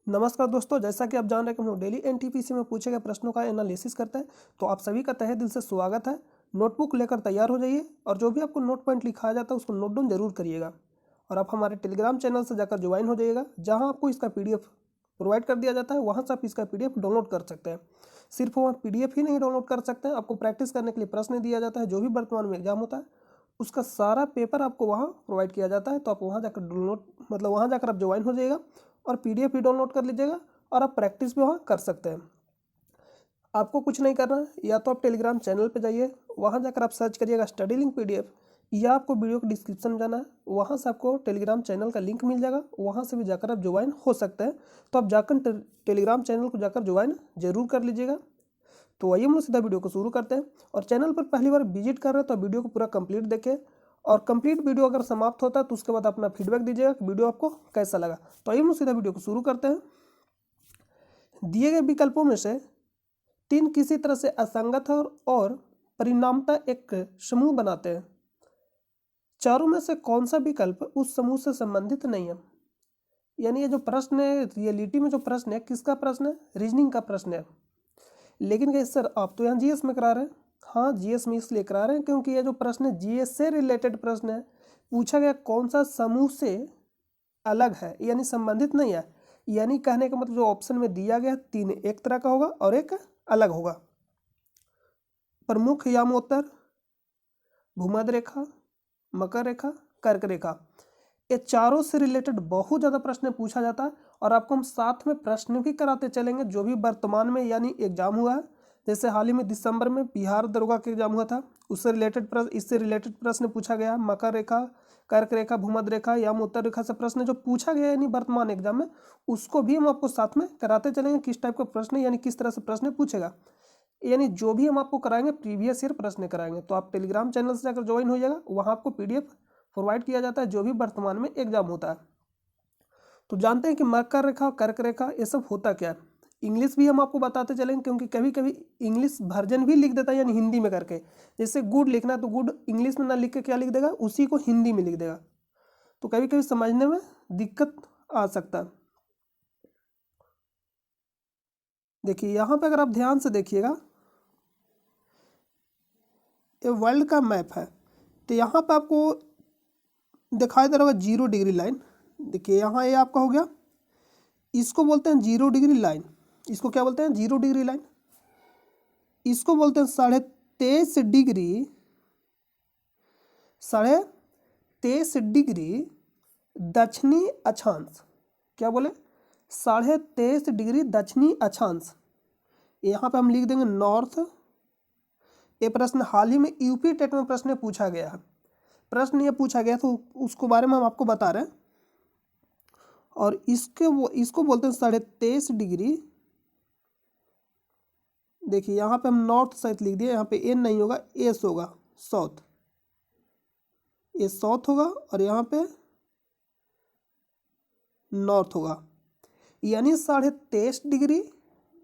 नमस्कार दोस्तों, जैसा कि आप जान रहे हैं कि हम लोग डेली एनटीपीसी में पूछे गए प्रश्नों का एनालिसिस करते हैं। तो आप सभी का तहे दिल से स्वागत है। नोटबुक लेकर तैयार हो जाइए और जो भी आपको नोट पॉइंट लिखाया जाता है उसको नोट डाउन जरूर करिएगा। और आप हमारे टेलीग्राम चैनल से जाकर ज्वाइन हो जाइएगा, जहाँ आपको इसका पीडीएफ प्रोवाइड कर दिया जाता है। वहाँ से आप इसका पीडीएफ डाउनलोड कर सकते हैं। सिर्फ वहाँ पीडीएफ ही नहीं डाउनलोड कर सकते हैं, आपको प्रैक्टिस करने के लिए प्रश्न दिया जाता है। जो भी वर्तमान में एग्जाम होता है उसका सारा पेपर आपको वहाँ प्रोवाइड किया जाता है। तो आप वहाँ जाकर डाउनलोड वहाँ जाकर आप ज्वाइन हो जाइएगा और पीडीएफ भी डाउनलोड कर लीजिएगा और आप प्रैक्टिस भी वहाँ कर सकते हैं। आपको कुछ नहीं करना है, या तो आप टेलीग्राम चैनल पे जाइए, वहाँ जाकर आप सर्च करिएगा स्टडी लिंक पीडीएफ, या आपको वीडियो के डिस्क्रिप्शन में जाना है, वहाँ से आपको टेलीग्राम चैनल का लिंक मिल जाएगा। वहाँ से भी जाकर आप ज्वाइन हो सकते हैं। तो आप जाकर टेलीग्राम चैनल को जाकर ज्वाइन जरूर कर लीजिएगा। तो आइए हम लोग सीधा वीडियो को शुरू करते हैं। और चैनल पर पहली बार विजिट कर रहे हैं तो वीडियो को पूरा कंप्लीट देखें, और कंप्लीट वीडियो अगर समाप्त होता है तो उसके बाद अपना फीडबैक दीजिएगा कि वीडियो आपको कैसा लगा। तो आइए हम लोग सीधा वीडियो को शुरू करते हैं। दिए गए विकल्पों में से तीन किसी तरह से असंगत है और परिणामतः एक समूह बनाते हैं। चारों में से कौन सा विकल्प उस समूह से संबंधित नहीं है? यानी ये जो प्रश्न है, रियलिटी में जो प्रश्न है, किसका प्रश्न है? रीजनिंग का प्रश्न है। लेकिन कहीं सर आप तो यहाँ जीएस में करा रहे हैं। हाँ, जीएस में इसलिए करा रहे हैं क्योंकि ये जो प्रश्न है जीएस से रिलेटेड प्रश्न है। पूछा गया कौन सा समूह से अलग है, यानी संबंधित नहीं है। यानी कहने का मतलब जो ऑप्शन में दिया गया तीन एक तरह का होगा और एक अलग होगा। प्रमुख यामोत्तर, भूमध्य रेखा, मकर रेखा, कर्क रेखा, ये चारों से रिलेटेड बहुत ज़्यादा प्रश्न पूछा जाता है। और आपको हम साथ में प्रश्न भी कराते चलेंगे जो भी वर्तमान में यानी एग्जाम हुआ है। जैसे हाल ही में दिसंबर में बिहार दरोगा का एग्जाम हुआ था, उससे रिलेटेड प्रश्न, इससे रिलेटेड प्रश्न पूछा गया। मकर रेखा, कर्क रेखा, भूमध्य रेखा या उत्तर रेखा से प्रश्न जो पूछा गया यानी वर्तमान एग्जाम में, उसको भी हम आपको साथ में कराते चलेंगे। किस टाइप का प्रश्न यानी किस तरह से प्रश्न पूछेगा, यानी जो भी हम आपको कराएंगे प्रीवियस ईयर प्रश्न कराएंगे। तो आप टेलीग्राम चैनल से जाकर ज्वाइन हो जाएगा, वहाँ आपको पीडीएफ प्रोवाइड किया जाता है जो भी वर्तमान में एग्जाम होता है। तो जानते हैं कि मकर रेखा, कर्क रेखा, ये सब होता क्या है। इंग्लिश भी हम आपको बताते चलेंगे क्योंकि कभी कभी इंग्लिश वर्जन भी लिख देता है, यानी हिंदी में करके। जैसे गुड लिखना है तो गुड इंग्लिश में ना लिख के क्या लिख देगा, उसी को हिंदी में लिख देगा। तो कभी कभी समझने में दिक्कत आ सकता है। देखिए यहाँ पे अगर आप ध्यान से देखिएगा, ये वर्ल्ड का मैप है। तो यहाँ पे आपको दिखाई दे रहा होगा 0 डिग्री लाइन। देखिए यहाँ ये आपका हो गया, इसको बोलते हैं 0 डिग्री लाइन। इसको क्या बोलते हैं? 0 डिग्री लाइन। इसको बोलते हैं 23.5 डिग्री, 23.5 डिग्री दक्षिणी अक्षांश। क्या बोले? 23.5 डिग्री दक्षिणी अक्षांश। यहाँ पे हम लिख देंगे नॉर्थ। ये प्रश्न हाल ही में यूपी टेट में प्रश्न पूछा गया है। प्रश्न ये पूछा गया तो उसको बारे में हम आपको बता रहे हैं। और इसको बोलते हैं 23.5 डिग्री। देखिए यहाँ पे हम नॉर्थ साइड लिख दिए, यहाँ पे एन नहीं होगा, एस होगा, साउथ। ये साउथ होगा और यहाँ पे नॉर्थ होगा। यानी 23.5 डिग्री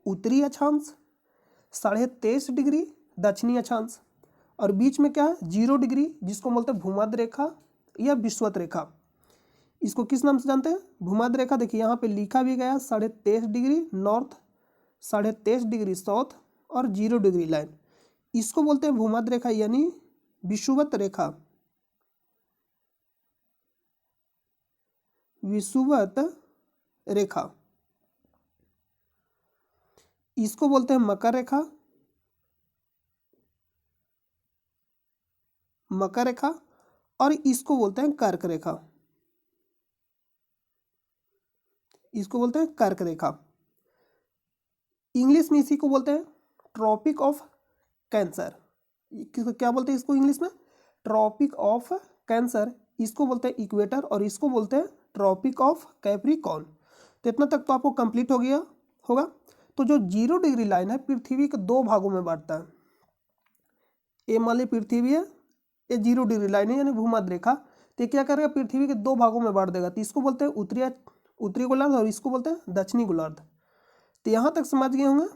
उत्तरी अक्षांश, 23.5 डिग्री दक्षिणी अक्षांश, और बीच में क्या है? 0 डिग्री, जिसको बोलते हैं भूमध्य रेखा या विषुवत रेखा। इसको किस नाम से जानते हैं? भूमध्य रेखा। देखिए यहाँ पे लिखा भी गया 23.5 डिग्री नॉर्थ, 23.5 डिग्री साउथ और 0 डिग्री लाइन। इसको बोलते हैं भूमध्य रेखा यानी विषुवत रेखा, विषुवत रेखा। इसको बोलते हैं मकर रेखा, मकर रेखा, और इसको बोलते हैं कर्क रेखा। इसको बोलते हैं कर्क रेखा। इंग्लिश में इसी को बोलते हैं ट्रॉपिक ऑफ कैंसर। क्या बोलते हैं इसको इंग्लिश में? Tropic of Cancer. इसको बोलते हैं इक्वेटर और इसको बोलते हैं ट्रॉपिक ऑफ कैप्रिकॉर्न। तो इतना तक तो आपको कंप्लीट हो गया होगा। तो जो 0 डिग्री लाइन है पृथ्वी के दो भागों में बांटता है। ये मान ली पृथ्वी है, ये 0 डिग्री लाइन है यानी भूमध्य रेखा। तो क्या करेगा? पृथ्वी के दो भागों में बांट देगा। तो इसको बोलते हैं उत्तरी गोलार्ध और इसको बोलते हैं दक्षिणी गोलार्ध। तो यहाँ तक समझ गए होंगे।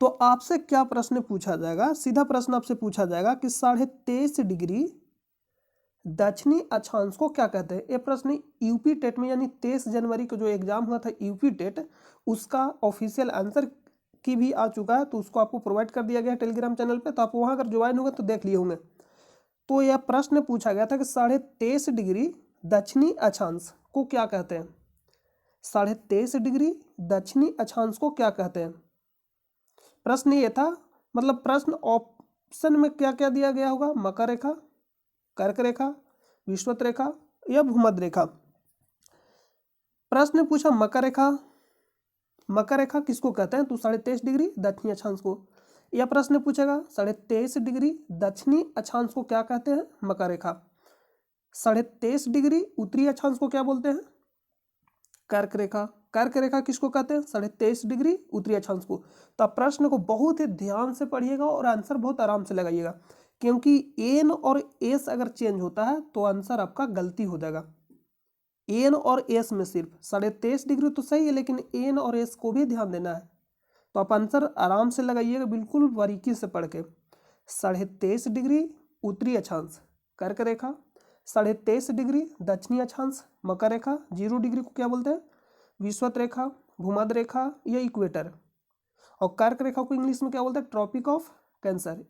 तो आपसे क्या प्रश्न पूछा जाएगा? सीधा प्रश्न आपसे पूछा जाएगा कि 23.5 डिग्री दक्षिणी अक्षांश को क्या कहते हैं? ये प्रश्न यूपी टेट में यानी 23 जनवरी को जो एग्जाम हुआ था यूपी टेट, उसका ऑफिशियल आंसर की भी आ चुका है, तो उसको आपको प्रोवाइड कर दिया गया है टेलीग्राम चैनल पे, तो आप वहाँ अगर ज्वाइन होंगे तो देख लिए होंगे। तो यह प्रश्न पूछा गया था कि 23.5 डिग्री दक्षिणी अक्षांश को क्या कहते हैं? 23.5 डिग्री दक्षिणी अक्षांश को क्या कहते हैं? प्रश्न ये था, मतलब प्रश्न ऑप्शन में क्या क्या दिया गया होगा? मकर रेखा, कर्क रेखा, विषुवत रेखा या भूमध्य रेखा। प्रश्न पूछा मकर रेखा, मकर रेखा किसको कहते हैं? तो 23.5 डिग्री दक्षिणी अक्षांश को। यह प्रश्न पूछेगा 23.5 डिग्री दक्षिणी अक्षांश को क्या कहते हैं? मकर रेखा। 23.5 डिग्री उत्तरी अक्षांश को क्या बोलते हैं? कर्क रेखा। कर्क रेखा किसको कहते हैं? 23.5 डिग्री उत्तरी अक्षांश को। तो आप प्रश्न को बहुत ही ध्यान से पढ़िएगा और आंसर बहुत आराम से लगाइएगा, क्योंकि एन और एस अगर चेंज होता है तो आंसर आपका गलती हो जाएगा। एन और एस में सिर्फ 23.5 डिग्री तो सही है, लेकिन एन और एस को भी ध्यान देना है। तो आप आंसर आराम से लगाइएगा, बिल्कुल बारीकी से पढ़ के। 23.5 डिग्री उत्तरी अक्षांश कर्क रेखा, 23.5 डिग्री दक्षिणी अक्षांश मकर रेखा, 0 डिग्री को क्या बोलते हैं? विषुवत रेखा, भूमध्य रेखा या इक्वेटर। और कर्क रेखा को इंग्लिश में क्या बोलते हैं? Tropic of cancer.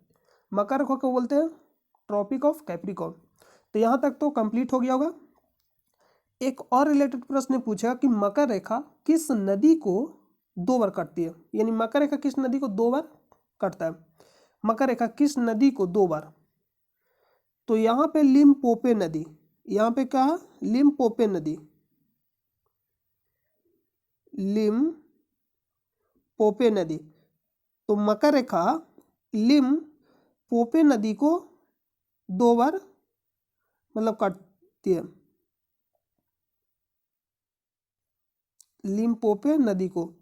मकर रेखा को बोलते हैं ट्रॉपिक ऑफ कैप्रिकॉर्न। तो यहाँ तक तो कंप्लीट हो गया होगा। एक और रिलेटेड प्रश्न पूछा कि मकर रेखा किस नदी को 2 बार काटती है? यानी मकर रेखा किस नदी को 2 बार काटता है? मकर रेखा किस नदी को 2 बार? तो यहाँ पे लिम्पोपो नदी, यहाँ पे क्या है? लिम्पोपो नदी, लिम्पोपो नदी। तो मकर रेखा लिम्पोपो नदी को 2 बार मतलब काटती है, लिम्पोपो नदी को।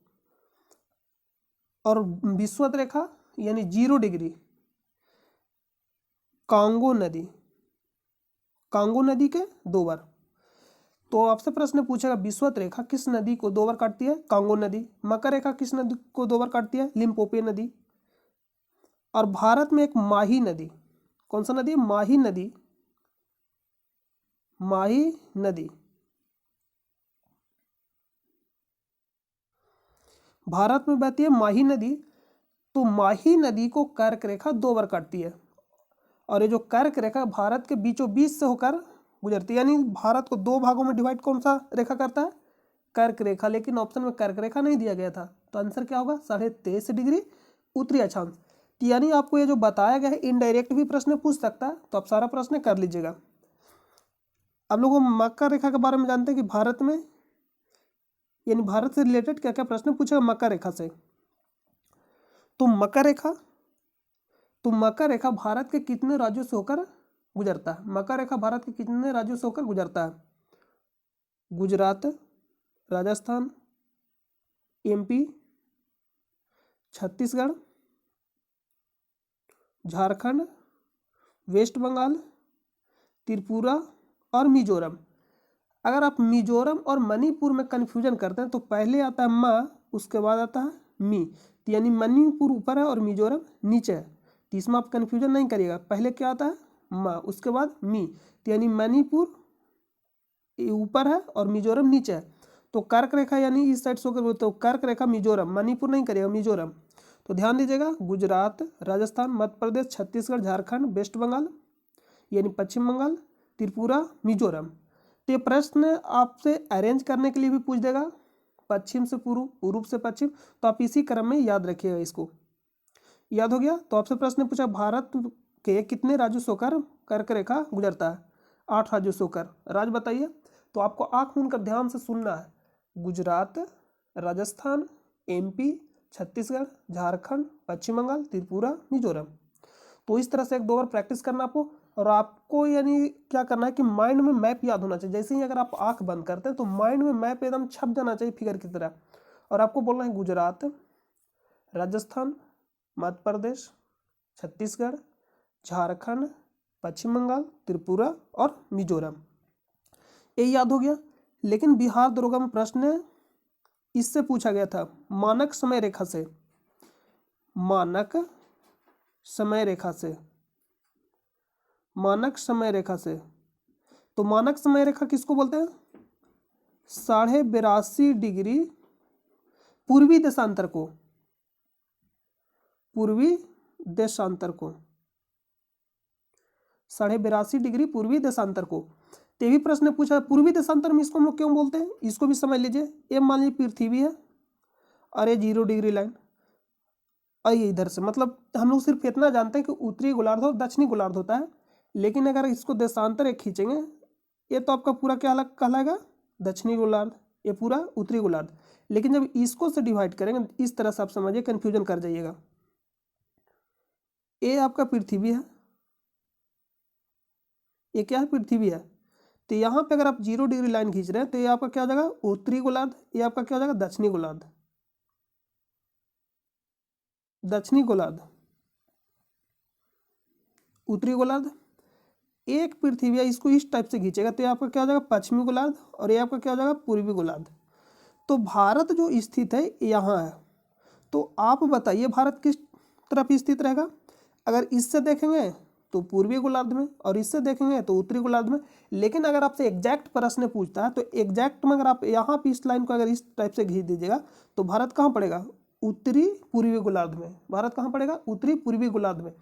और विषुवत रेखा यानी 0 डिग्री कांगो नदी, कांगो नदी के 2 बार। तो आपसे प्रश्न पूछेगा विषुवत रेखा किस नदी को 2 बार काटती है? कांगो नदी। मकर रेखा किस नदी को 2 बार काटती है? लिम्पोपो नदी। और भारत में एक माही नदी, कौन सा नदी? माही नदी, माही नदी भारत में बहती है माही नदी। तो माही नदी को कर्क रेखा 2 बार काटती है। और ये जो कर्क रेखा भारत के बीचों बीच से होकर गुजरती है, यानी भारत को 2 भागों में डिवाइड कौन सा रेखा करता है? कर्क रेखा। लेकिन ऑप्शन में कर्क रेखा नहीं दिया गया था, तो आंसर क्या होगा? 23.5 डिग्री उत्तरी अक्षांश। यानी आपको ये जो बताया गया है इनडायरेक्ट भी प्रश्न पूछ सकता है, तो आप सारा प्रश्न कर लीजिएगा। अब लोग मकर रेखा के बारे में जानते हैं कि भारत में यानी भारत से रिलेटेड क्या क्या प्रश्न पूछेगा मकर रेखा से। तो मकर रेखा भारत के कितने राज्यों से होकर गुजरता है? मकर रेखा भारत के कितने राज्यों से होकर गुजरता है? गुजरात, राजस्थान, एमपी, छत्तीसगढ़, झारखंड, वेस्ट बंगाल, त्रिपुरा और मिजोरम। अगर आप मिजोरम और मणिपुर में कन्फ्यूजन करते हैं तो पहले आता है म, उसके बाद आता है मी। तो यानी मणिपुर ऊपर है और मिजोरम नीचे है, तो इसमें आप कन्फ्यूजन नहीं करिएगा। पहले क्या आता है? म, उसके बाद मी। तो यानी मणिपुर ऊपर है और मिजोरम नीचे है। तो कर्क रेखा यानी इस साइड से होकर, तो कर्क रेखा मिजोरम, मणिपुर नहीं करिएगा, मिजोरम। तो ध्यान दीजिएगा, गुजरात, राजस्थान, मध्य प्रदेश, छत्तीसगढ़, झारखंड, वेस्ट बंगाल यानी पश्चिम बंगाल, त्रिपुरा, मिजोरम। तो ये प्रश्न आपसे अरेंज करने के लिए भी पूछ देगा, पश्चिम से पूर्व, पूर्व से पश्चिम। तो आप इसी क्रम में याद रखिएगा, इसको याद हो गया। तो आपसे प्रश्न पूछा भारत के कितने राज्यों से होकर कर्क रेखा गुजरता है? 8 राज्यों से होकर। राज्य बताइए। तो आपको आंख मूंद कर ध्यान से सुनना है। गुजरात, राजस्थान, एमपी, छत्तीसगढ़, झारखंड, पश्चिम बंगाल, त्रिपुरा, मिजोरम। तो इस तरह से 1-2 बार प्रैक्टिस करना आपको। और आपको यानी क्या करना है कि माइंड में मैप याद होना चाहिए। जैसे ही अगर आप आंख बंद करते हैं तो माइंड में मैप एकदम छप जाना चाहिए फिगर की तरह। और आपको बोलना है गुजरात, राजस्थान, मध्य प्रदेश, छत्तीसगढ़, झारखंड, पश्चिम बंगाल, त्रिपुरा और मिजोरम। ये याद हो गया। लेकिन बिहार दरोगा में प्रश्न इससे पूछा गया था, मानक समय रेखा से, मानक समय रेखा से, मानक समय रेखा से तो मानक समय रेखा किसको बोलते हैं? 82.5 डिग्री पूर्वी देशांतर को, पूर्वी देशांतर को, 82.5 डिग्री पूर्वी देशांतर को। तो भी प्रश्न पूछा पूर्वी देशांतर में इसको हम लोग क्यों बोलते हैं, इसको भी समझ लीजिए। ये मान लीजिए पृथ्वी है और ये 0 डिग्री लाइन, और ये इधर से, मतलब हम लोग सिर्फ इतना जानते हैं कि उत्तरी गोलार्ध और दक्षिणी गोलार्ध होता है, लेकिन अगर इसको देशांतर एक खींचेंगे, ये तो आपका पूरा क्या कहलाएगा, दक्षिणी गोलार्ध, ये पूरा उत्तरी गोलार्ध। लेकिन जब इसको से डिवाइड करेंगे इस तरह से, आप समझिए, कन्फ्यूजन कर जाइएगा। ये आपका पृथ्वी है, ये क्या है, पृथ्वी है। तो यहाँ पे अगर आप 0 डिग्री लाइन खींच रहे हैं तो ये आपका क्या हो जाएगा, उत्तरी गोलार्ध, ये आपका क्या हो जाएगा, दक्षिणी गोलार्ध, दक्षिणी गोलार्ध, उत्तरी गोलार्ध। एक पृथ्वी है, इसको इस टाइप से खींचेगा तो ये आपका क्या हो जाएगा, पश्चिमी गोलार्ध, और ये आपका क्या हो जाएगा, पूर्वी गोलार्ध। तो भारत जो स्थित है यहाँ है, तो आप बताइए भारत किस तरफ स्थित रहेगा। अगर इससे देखेंगे तो पूर्वी गोलार्ध में, और इससे देखेंगे तो उत्तरी गोलार्ध में। लेकिन अगर आपसे एग्जैक्ट प्रश्न पूछता है तो एग्जैक्ट में अगर आप यहाँ पे इस लाइन को अगर इस टाइप से खींच दीजिएगा तो भारत कहाँ पड़ेगा, उत्तरी पूर्वी गोलार्ध में। भारत कहाँ पड़ेगा, उत्तरी पूर्वी गोलार्ध में।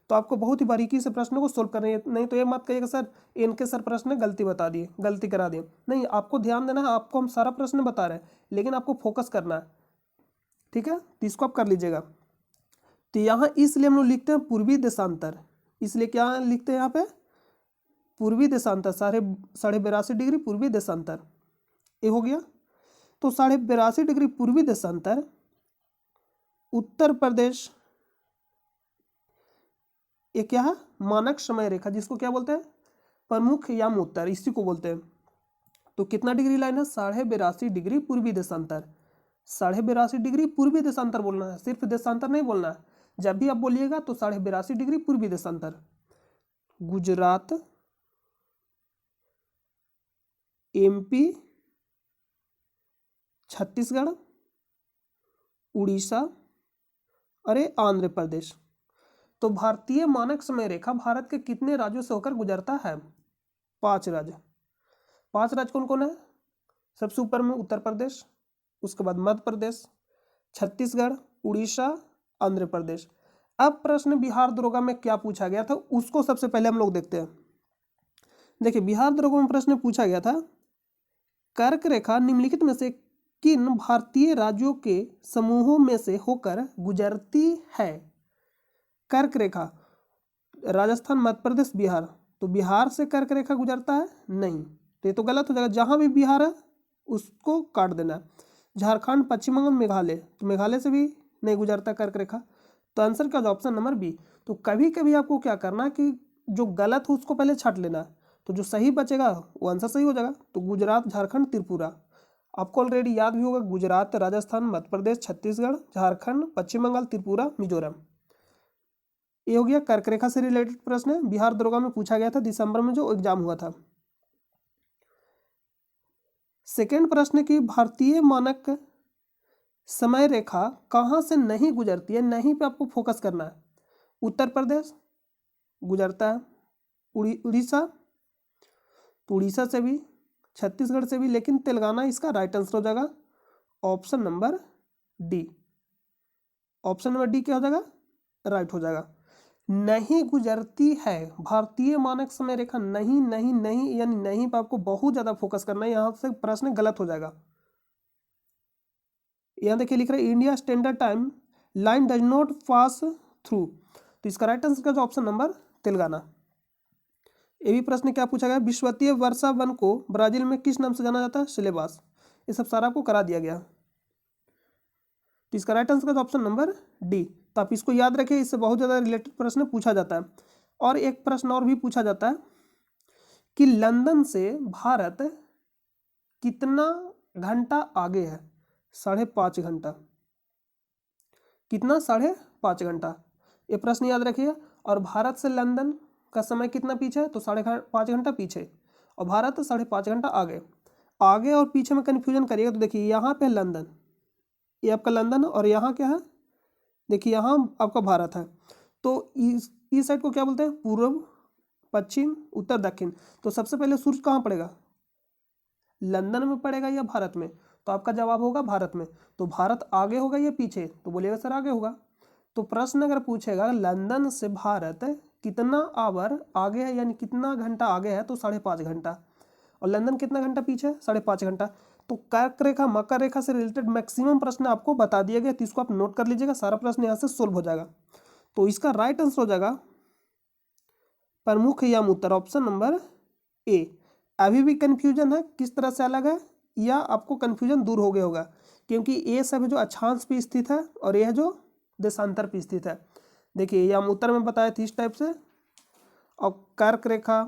तो आपको बहुत ही बारीकी से प्रश्न को सोल्व करना है, नहीं तो ये मत कहिएगा सर इनके सर प्रश्न गलती बता दिए, गलती करा दिए। नहीं, आपको ध्यान देना है, आपको हम सारा प्रश्न बता रहे हैं, लेकिन आपको फोकस करना है, ठीक है। तो इसको आप कर लीजिएगा। तो यहाँ इसलिए हम लोग लिखते हैं पूर्वी देशांतर, इसलिए क्या लिखते हैं यहाँ पे, पूर्वी देशांतर, 82.5 डिग्री पूर्वी देशांतर, ये हो गया। तो 82.5 डिग्री पूर्वी देशांतर उत्तर प्रदेश, ये क्या है, मानक समय रेखा, जिसको क्या बोलते हैं, प्रमुख याम उत्तर, इसी को बोलते हैं। तो कितना डिग्री लाइन है, 82.5 डिग्री पूर्वी देशांतर, 82.5 डिग्री पूर्वी देशांतर बोलना है, सिर्फ देशांतर नहीं बोलना है। जब भी आप बोलिएगा तो 82.5 डिग्री पूर्वी देशांतर। गुजरात, एमपी, छत्तीसगढ़, उड़ीसा, अरे आंध्र प्रदेश। तो भारतीय मानक समय रेखा भारत के कितने राज्यों से होकर गुजरता है, 5 राज्य। 5 राज्य कौन कौन है, सबसे ऊपर में उत्तर प्रदेश, उसके बाद मध्य प्रदेश, छत्तीसगढ़, उड़ीसा, आंध्र प्रदेश। अब प्रश्न बिहार दरोगा में क्या पूछा गया था उसको सबसे पहले हम लोग देखते हैं। देखिए बिहार दरोगा में प्रश्न पूछा गया था, कर्क रेखा निम्नलिखित में से किन भारतीय राज्यों के समूहों में से होकर गुजरती है। कर्क रेखा, राजस्थान, मध्य प्रदेश, बिहार। तो बिहार से कर्क रेखा गुजरता है नहीं, तो ये तो गलत हो जाएगा, जहां भी बिहार है उसको काट देना है। झारखंड, पश्चिम बंगाल, मेघालय, तो मेघालय से भी नहीं गुजरता कर्क रेखा। तो आंसर क्या होगा, ऑप्शन नंबर बी। तो कभी कभी आपको क्या करना है कि जो गलत हो उसको पहले छांट लेना है, तो जो सही बचेगा वो आंसर सही हो जाएगा। तो गुजरात, झारखंड, त्रिपुरा, आपको ऑलरेडी याद भी होगा, गुजरात, राजस्थान, मध्य प्रदेश, छत्तीसगढ़, झारखंड, पश्चिम बंगाल, त्रिपुरा, मिजोरम। ये हो गया कर्क रेखा से रिलेटेड प्रश्न है, बिहार दरोगा में पूछा गया था दिसंबर में जो एग्जाम हुआ था। सेकेंड प्रश्न की भारतीय मानक समय रेखा कहाँ से नहीं गुजरती है, नहीं पे आपको फोकस करना है। उत्तर प्रदेश गुजरता है, उड़ीसा, तो उड़ीसा से भी, छत्तीसगढ़ से भी, लेकिन तेलंगाना इसका राइट आंसर हो जाएगा, option number D. Option number D क्या हो जाएगा, राइट हो जाएगा। नहीं गुजरती है भारतीय मानक समय रेखा, नहीं नहीं नहीं, यानी नहीं पर आपको बहुत ज्यादा फोकस करना है, यहां से प्रश्न गलत हो जाएगा। यहां देखिए लिख रहा है India standard time line does not pass through, तो इसका राइट आंसर क्या, ऑप्शन नंबर तेलंगाना। ये भी प्रश्न क्या पूछा गया, विश्वतीय वर्षा वन को ब्राजील में किस नाम से जाना जाता है, सिलेबास। ये सब सारा आपको करा दिया गया, तो इसका राइट आंसर का ऑप्शन नंबर डी। तो आप इसको याद रखिए, इससे बहुत ज़्यादा रिलेटेड प्रश्न पूछा जाता है। और एक प्रश्न और भी पूछा जाता है कि लंदन से भारत कितना घंटा आगे है, 5.5 घंटा। कितना, 5.5 घंटा, ये प्रश्न याद रखिए। और भारत से लंदन का समय कितना पीछे है, तो 5.5 घंटा पीछे, और भारत 5.5 घंटा आगे। आगे और पीछे में कन्फ्यूजन करिएगा तो देखिए यहाँ पे लंदन, ये आपका लंदन, और यहाँ क्या है, देखिए यहाँ आपका भारत है। तो इस साइड को क्या बोलते हैं, पूर्व पश्चिम, उत्तर, दक्षिण। तो सबसे पहले सूर्य कहाँ पड़ेगा, लंदन में पड़ेगा या भारत में? तो आपका जवाब होगा भारत में। तो भारत आगे होगा या पीछे? तो बोलिएगा सर आगे होगा। तो प्रश्न अगर पूछेगा लंदन से भारत कितना आवर आगे है, यानी कितना घंटा आगे है, तो 5.5 घंटा। और लंदन कितना घंटा पीछे है, 5.5 घंटा। तो कर्क रेखा मकर रेखा से रिलेटेड मैक्सिमम प्रश्न आपको बता दिया गया, तो इसको आप नोट कर लीजिएगा, सारा प्रश्न यहाँ से सोल्व हो जाएगा। तो इसका राइट आंसर हो जाएगा प्रमुख यम उत्तर, ऑप्शन नंबर ए। अभी भी कन्फ्यूजन है किस तरह से अलग है, या आपको कन्फ्यूजन दूर हो गया होगा, क्योंकि ये सब जो अक्षांश पे स्थित है और यह जो देशांतर पे स्थित है। देखिए यम उत्तर में बताया थी इस टाइप से, और कर्क रेखा,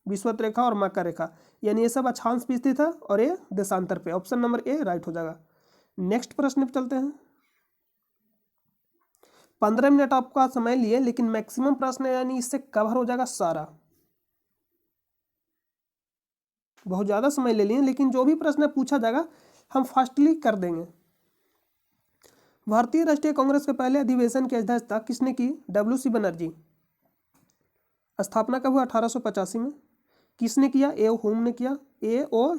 विषुवत रेखा और मकर रेखा, यानी ये सब अक्षांश पे स्थित है और ये देशांतर पे। ऑप्शन नंबर ए राइट हो जाएगा। नेक्स्ट प्रश्न पे चलते हैं। 15 मिनट आपका समय लिए, लेकिन मैक्सिमम प्रश्न यानी इससे कवर हो जाएगा सारा। बहुत ज़्यादा समय ले लिए, लेकिन जो भी प्रश्न पूछा जाएगा हम फास्टली कर देंगे। भारतीय राष्ट्रीय कांग्रेस के पहले अधिवेशन की अध्यक्षता किसने की? डब्ल्यू.सी. बनर्जी। स्थापना कब हुआ? 1885 में। किसने किया? ए.ओ. ह्यूम ने किया। ए.ओ.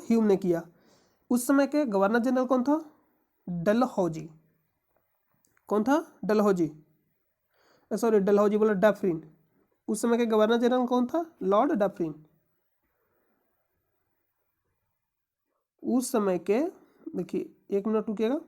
ह्यूम ने किया। उस समय के गवर्नर जनरल कौन था? डलहौजी। कौन था? डलहौजी। सॉरी डलहौजी बोला, डफरिन। उस समय के गवर्नर जनरल कौन था? Lord Dufferin. उस समय के, देखिए 1 मिनट रुकिएगा।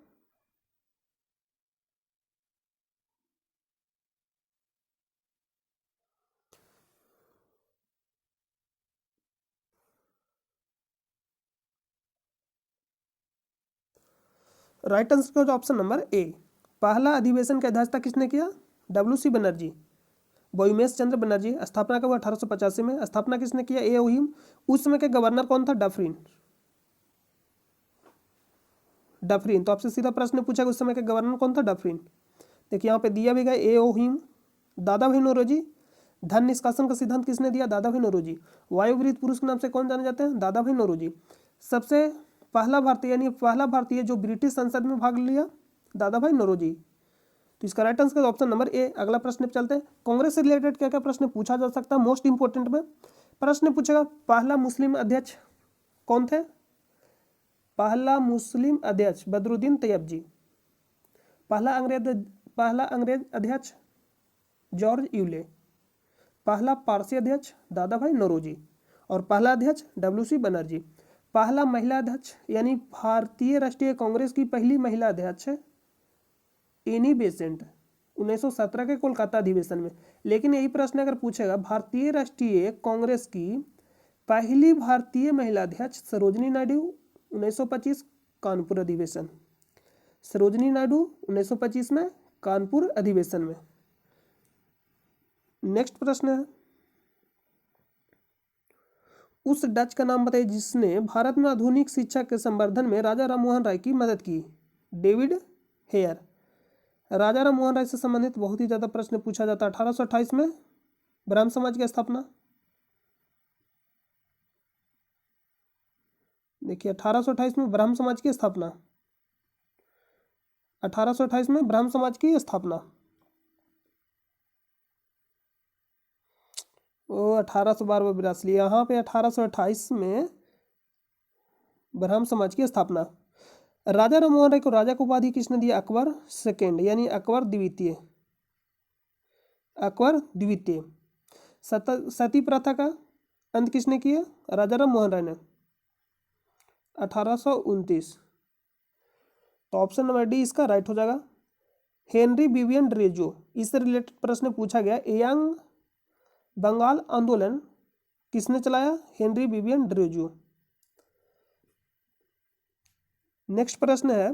राइट आंसर का ऑप्शन नंबर ए। पहला अधिवेशन की अध्यक्षता किसने किया? डब्ल्यू.सी. बनर्जी, बोईमेश चंद्र बनर्जी। स्थापना कब हुआ? 1885 में। स्थापना किसने किया? ए.ओ. ह्यूम। उस समय के गवर्नर कौन था? डफरिन। डफरिन। तो आपसे सीधा प्रश्न पूछा उस समय के गवर्नर कौन था? डफरिन। देखिए यहाँ पे दिया भी गया ए.ओ. ह्यूम। दादा भाई नौरोजी। धन निष्कासन का सिद्धांत किसने दिया? दादा भाई नौरोजी। वायुवृत्त पुरुष के नाम से कौन जाने जाते हैं? दादा भाई नौरोजी। सबसे पहला भारतीय, यानी पहला भारतीय जो ब्रिटिश संसद में भाग लिया? दादा भाई नौरोजी। तो इसका right answer option number A. अगला प्रश्न पे चलते हैं। कांग्रेस से रिलेटेड क्या क्या प्रश्न पूछा जा सकता है? मोस्ट इंपोर्टेंट में प्रश्न पूछेगा, पहला मुस्लिम अध्यक्ष कौन थे? पहला मुस्लिम अध्यक्ष बदरुद्दीन तैयब जी। पहला अंग्रेज अध्यक्ष जॉर्ज यूले। पहला पारसी अध्यक्ष दादा भाई नौरोजी। और पहला अध्यक्ष डब्ल्यू.सी. बनर्जी। पहला महिला अध्यक्ष, यानी भारतीय राष्ट्रीय कांग्रेस की पहली महिला अध्यक्ष एनी बेसेंट, 1917 के कोलकाता अधिवेशन में। लेकिन यही प्रश्न अगर पूछेगा, भारतीय राष्ट्रीय कांग्रेस की पहली भारतीय महिला अध्यक्ष सरोजनी नायडू, 1925 कानपुर अधिवेशन। सरोजनी नायडू 1925 में कानपुर अधिवेशन में। नेक्स्ट प्रश्न है, उस डच का नाम बताइए जिसने भारत में आधुनिक शिक्षा के संवर्धन में राजा राममोहन राय की मदद की? David Hare. राजा राममोहन राय से संबंधित बहुत ही ज्यादा प्रश्न पूछा जाता है। 1828 में ब्राह्म समाज की स्थापना। देखिए 1828 में ब्राह्म समाज की स्थापना। 1828 में ब्राह्म समाज की स्थापना। वो 1812 यहाँ पे 1828 में ब्राह्म समाज की स्थापना। राजा राममोहन राय को राजा की उपाधि किसने दिया? अकबर सेकेंड, यानी अकबर द्वितीय। अकबर द्वितीय। सती प्रथा का अंत किसने किया? राजा राममोहन राय ने, 1829। तो ऑप्शन नंबर डी इसका राइट हो जाएगा। हेनरी विवियन ड्रेजो, इससे रिलेटेड प्रश्न पूछा गया, यंग बंगाल आंदोलन किसने चलाया? Henry Vivian ड्रेजो। नेक्स्ट प्रश्न है,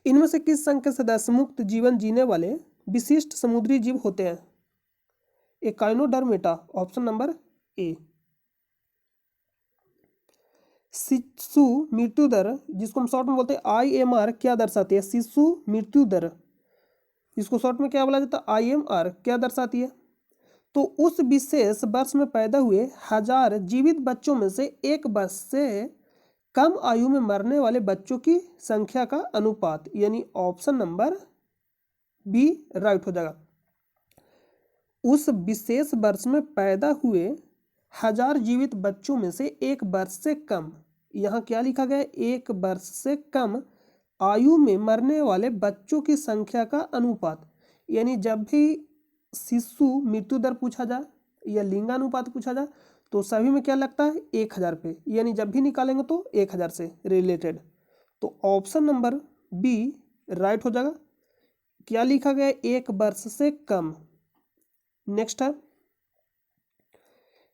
इनमें से किस संघ के सदस्य मुक्त जीवन जीने वाले विशिष्ट समुद्री जीव होते हैं? Echinodermata, option number A. शिशु मृत्यु दर, जिसको हम शॉर्ट में बोलते हैं IMR, क्या दर्शाती है? शिशु मृत्यु दर, इसको शॉर्ट में क्या बोला जाता है? IMR, क्या दर्शाती है? तो उस विशेष वर्ष में पैदा हुए 1000 जीवित बच्चों में से एक वर्ष से कम आयु में मरने वाले बच्चों की संख्या का अनुपात, यानी ऑप्शन नंबर बी राइट हो जाएगा। उस विशेष वर्ष में पैदा हुए 1000 जीवित बच्चों में से एक वर्ष से कम, यहाँ क्या लिखा गया है, एक वर्ष से कम आयु में मरने वाले बच्चों की संख्या का अनुपात। यानी जब भी शिशु मृत्यु दर पूछा जाए या लिंगानुपात पूछा जाए तो सभी में क्या लगता है 1000 पे, यानी जब भी निकालेंगे तो 1000 से रिलेटेड। तो ऑप्शन नंबर बी राइट हो जाएगा। क्या लिखा गया है, एक वर्ष से कम। नेक्स्ट है,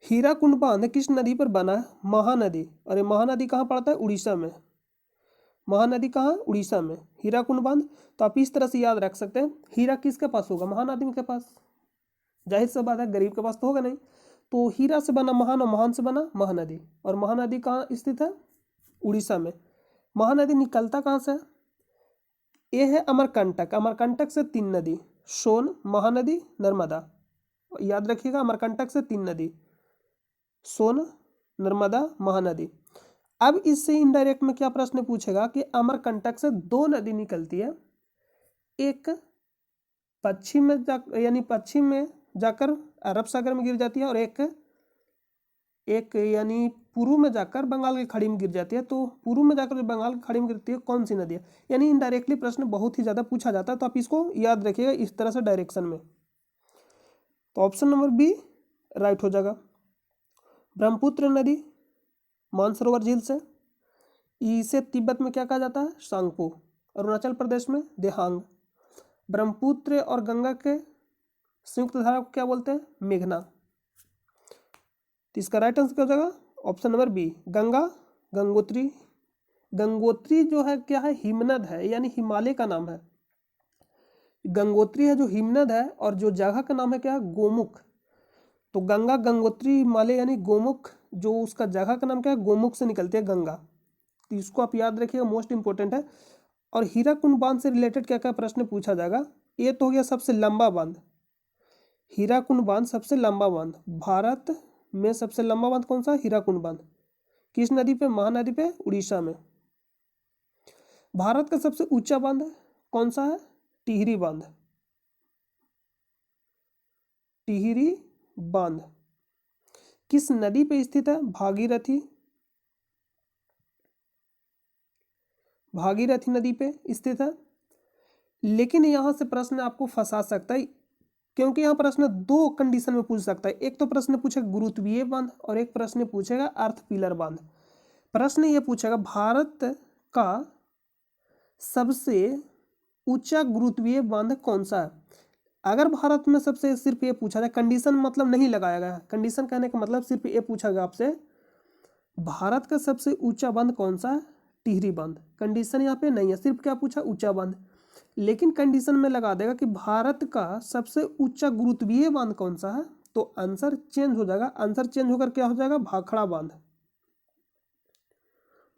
हीराकुंड बांध किस नदी पर बना है, महानदी। अरे महानदी कहाँ पड़ता है, उड़ीसा में। महानदी कहाँ, उड़ीसा में। हीराकुंड बांध, तो आप इस तरह से याद रख सकते हैं, हीरा किसके पास होगा, महान आदमी के पास। जाहिर सी बात है, गरीब के पास तो होगा नहीं। तो हीरा से बना महान और महान से बना महानदी। और महानदी कहाँ स्थित है, उड़ीसा में। महानदी निकलता कहाँ से है, ये है अमरकंटक। अमरकंटक से 3 नदी, सोन, महानदी, नर्मदा। याद रखिएगा, अमरकंटक से 3 नदी, सोन, नर्मदा, महानदी। अब इससे इनडायरेक्ट में क्या प्रश्न पूछेगा कि अमरकंटक से 2 नदी निकलती है, एक पश्चिम में यानी पश्चिम में जाकर अरब सागर में गिर जाती है और एक यानी पूर्व में जाकर बंगाल की खाड़ी में गिर जाती है। तो पूर्व में जाकर जो बंगाल की खाड़ी में गिरती है कौन सी नदी है, यानी इनडायरेक्टली प्रश्न बहुत ही ज़्यादा पूछा जाता है। तो आप इसको याद रखिएगा इस तरह से डायरेक्शन में। तो ऑप्शन नंबर बी राइट हो जाएगा। ब्रह्मपुत्र नदी मानसरोवर झील से, इसे तिब्बत में क्या कहा जाता है, सांगपो। अरुणाचल प्रदेश में देहांग। ब्रह्मपुत्र और गंगा के संयुक्त धारा को क्या बोलते हैं, मेघना। तो इसका राइट आंसर क्या हो जाएगा, option number b Ganga, Gangotri. Gangotri जो है क्या है, हिमनद है, यानी हिमालय का नाम है। गंगोत्री है जो हिमनद है, और जो जगह का नाम है क्या है, गोमुख। तो गंगा गंगोत्री हिमालय यानी गोमुख, जो उसका जगह का नाम क्या है, गोमुख से निकलती है गंगा। तो इसको आप याद रखिएगा, मोस्ट इंपॉर्टेंट है। और हीराकुंड बांध से रिलेटेड क्या क्या प्रश्न पूछा जाएगा, ये तो हो गया सबसे लंबा बांध। हीराकुंड बांध सबसे लंबा बांध। भारत में सबसे लंबा बांध कौन सा, हीराकुंड बांध। किस नदी पे, महानदी पे, उड़ीसा में। भारत का सबसे ऊंचा बांध कौन सा है, टिहरी बांध। टिहरी बांध किस नदी पे स्थित है, भागीरथी। भागीरथी नदी पे स्थित है। लेकिन यहां से प्रश्न आपको फंसा सकता है, क्योंकि यहाँ प्रश्न 2 कंडीशन में पूछ सकता है। एक तो प्रश्न पूछेगा गुरुत्वीय बांध और एक प्रश्न पूछेगा अर्थ पिलर बांध। प्रश्न ये पूछेगा भारत का सबसे ऊंचा गुरुत्वीय बांध कौन सा है। अगर भारत में सबसे सिर्फ ये पूछा जाए, कंडीशन मतलब नहीं लगाया गया, कंडीशन कहने का मतलब सिर्फ ये पूछा गया आपसे, भारत का सबसे ऊंचा बांध कौन सा है, टिहरी बांध। कंडीशन यहाँ पे नहीं है, सिर्फ क्या पूछा, ऊंचा बांध। लेकिन कंडीशन में लगा देगा कि भारत का सबसे ऊंचा गुरुत्वीय बांध कौन सा है, तो आंसर चेंज हो जाएगा। आंसर चेंज होकर क्या हो जाएगा, भाखड़ा बांध।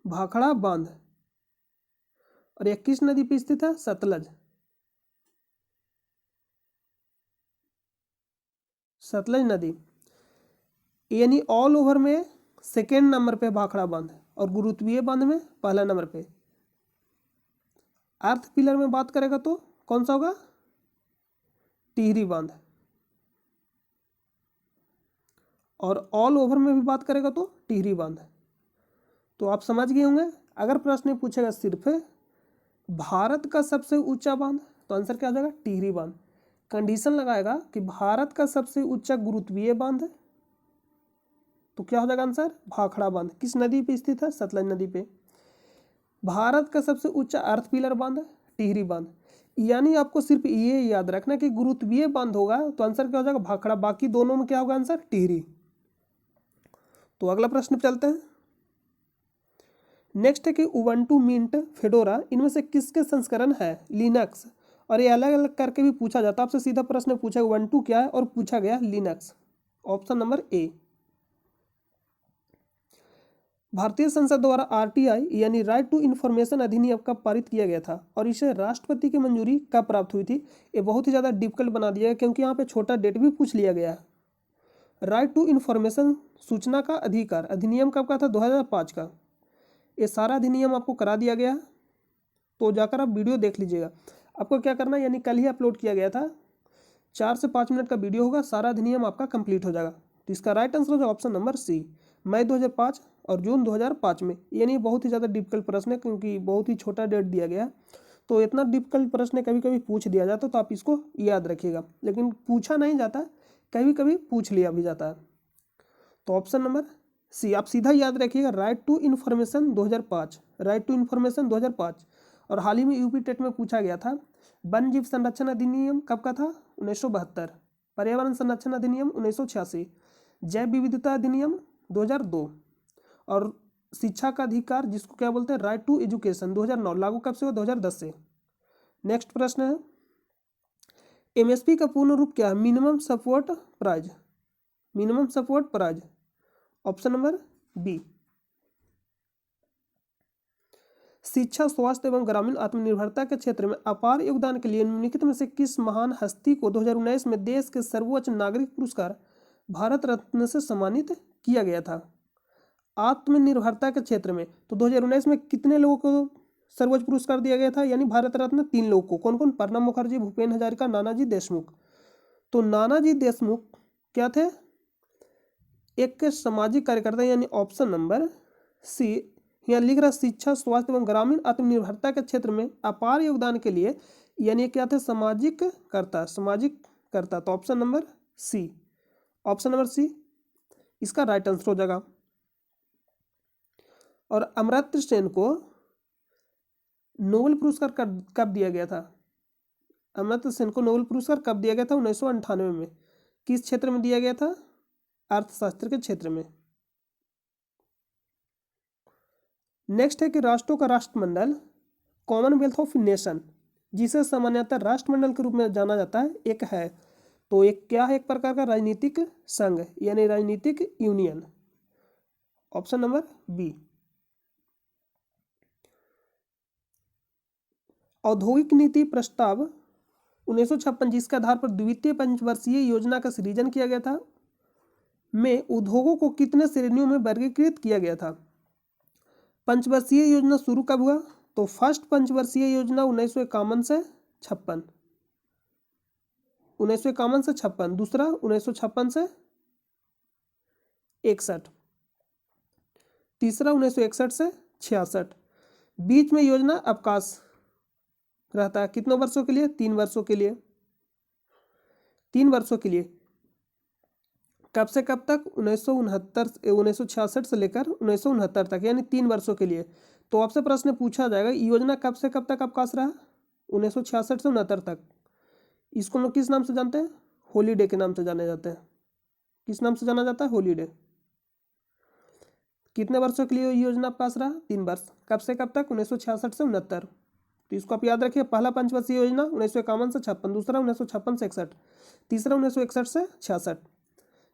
भाखड़ा बांध। और यह किस नदी पे स्थित है, सतलज। सतलज नदी, यानी ऑल ओवर में सेकेंड नंबर पे भाखड़ा बांध और गुरुत्वीय बांध में पहला नंबर पे। अर्थ पिलर में बात करेगा तो कौन सा होगा, टिहरी बांध। और ऑल ओवर में भी बात करेगा तो टिहरी बांध। तो आप समझ गए होंगे, अगर प्रश्न पूछेगा सिर्फ भारत का सबसे ऊंचा बांध तो आंसर क्या हो जाएगा, टिहरी बांध। कंडीशन लगाएगा कि भारत का सबसे ऊंचा गुरुत्वीय बांध, तो क्या हो जाएगा आंसर, भाखड़ा बांध। किस नदी पे स्थित है, सतलज नदी पे। भारत का सबसे ऊंचा अर्थ पिलर बांध, टिहरी बांध। यानी आपको सिर्फ ये याद रखना कि गुरुत्वीय बांध होगा तो आंसर क्या हो जाएगा, भाखड़ा। बाकी दोनों में क्या होगा आंसर, टिहरी। तो अगला प्रश्न चलते हैं। नेक्स्ट है कि उबंटू, मिंट, फेडोरा, इनमें से किसके संस्करण है, लिनक्स। और ये अलग अलग करके भी पूछा जाता है, आपसे सीधा प्रश्न पूछा उबंटू क्या है और पूछा गया लिनक्स। Option number A. भारतीय संसद द्वारा आरटीआई यानी राइट टू इन्फॉर्मेशन अधिनियम कब पारित किया गया था और इसे राष्ट्रपति की मंजूरी कब प्राप्त हुई थी। ये बहुत ही ज़्यादा डिफिकल्ट बना दिया है, क्योंकि यहाँ पे छोटा डेट भी पूछ लिया गया है। राइट टू इन्फॉर्मेशन, सूचना का अधिकार अधिनियम कब का था, 2005 का। ये सारा अधिनियम आपको करा दिया गया, तो जाकर आप वीडियो देख लीजिएगा। आपको क्या करना है, यानी कल ही अपलोड किया गया था, 4 से 5 मिनट का वीडियो होगा, सारा अधिनियम आपका कंप्लीट हो जाएगा। तो इसका राइट आंसर है ऑप्शन नंबर सी, मई 2005 और जून 2005 में। यानी बहुत ही ज़्यादा डिफिकल्ट प्रश्न है, क्योंकि बहुत ही छोटा डेट दिया गया है, तो इतना डिफिकल्ट प्रश्न कभी कभी पूछ दिया जाता है, तो आप इसको याद रखिएगा। लेकिन पूछा नहीं जाता, कभी कभी पूछ लिया भी जाता है। तो ऑप्शन नंबर सी आप सीधा याद रखिएगा, right to information 2005, right to information 2005। और हाल ही में यूपी टेट में पूछा गया था, वन जीव संरक्षण अधिनियम कब का था? 1972। पर्यावरण संरक्षण अधिनियम 1986। जैव विविधता अधिनियम 2002। और शिक्षा का अधिकार जिसको क्या बोलते हैं, राइट टू एजुकेशन 2009। लागू कब से हुआ? 2010 से। नेक्स्ट प्रश्न है, एमएसपी का पूर्ण रूप क्या है? Minimum support price, minimum support price. Option number b. शिक्षा, स्वास्थ्य एवं ग्रामीण आत्मनिर्भरता के क्षेत्र में अपार योगदान के लिए निम्नलिखित में से किस महान हस्ती को 2019 में देश के सर्वोच्च नागरिक पुरस्कार भारत रत्न से सम्मानित किया गया था? आत्मनिर्भरता के क्षेत्र में तो 2019 में कितने लोगों को सर्वोच्च पुरस्कार दिया गया था, यानी भारत रत्न? 3 लोगों को। कौन कौन? प्रणब मुखर्जी, भूपेन हजारिका, नानाजी देशमुख। तो नानाजी देशमुख क्या थे? एक सामाजिक कार्यकर्ता, यानी ऑप्शन नंबर सी। यहाँ लिख रहा शिक्षा, स्वास्थ्य एवं ग्रामीण आत्मनिर्भरता के क्षेत्र में अपार योगदान के लिए, यानी क्या थे? सामाजिक कर्ता, सामाजिक कर्ता। तो option number c, option number c इसका राइट आंसर हो जाएगा। और अमर्त्य सेन को नोबेल पुरस्कार कब दिया गया था? अमर्त्य सेन को नोबेल पुरस्कार कब दिया गया था? 1998 में। किस क्षेत्र में दिया गया था? अर्थशास्त्र के क्षेत्र में। नेक्स्ट है कि राष्ट्रों का राष्ट्रमंडल, कॉमनवेल्थ ऑफ नेशन, जिसे सामान्यतः राष्ट्रमंडल के रूप में जाना जाता है, एक है। तो एक क्या है? एक प्रकार का राजनीतिक संघ, यानी राजनीतिक यूनियन। Option number B. औद्योगिक नीति प्रस्ताव 1956 जिसके आधार पर द्वितीय पंचवर्षीय योजना का सृजन किया गया था, में उद्योगों को कितने श्रेणियों में वर्गीकृत किया गया था? पंचवर्षीय योजना शुरू कब हुआ? तो फर्स्ट पंचवर्षीय योजना 1951 से 56, 1951 से 56। दूसरा 1956 से 61। तीसरा 1961 से 66। बीच में योजना अवकाश रहता है कितने वर्षों के लिए? 3 वर्षों के लिए, 3 वर्षों के लिए। कब से कब तक? 1966 से लेकर 1969 तक, यानी 3 वर्षों के लिए। तो आपसे प्रश्न पूछा जाएगा योजना कब से कब तक अवकाश रहा? 1966 से 69 तक। इसको हम लोग किस नाम से जानते हैं? हॉलीडे के नाम से जाने जाते हैं। किस नाम से जाना जाता है? हॉलीडे। कितने वर्षों के लिए योजना अवकाश रहा? 3 वर्ष। कब से कब तक? 1966 से 69। तो इसको आप याद रखिए, पहला पंचवर्षीय योजना 1951 से 56, दूसरा 1956 से 61, तीसरा 1961 से 66।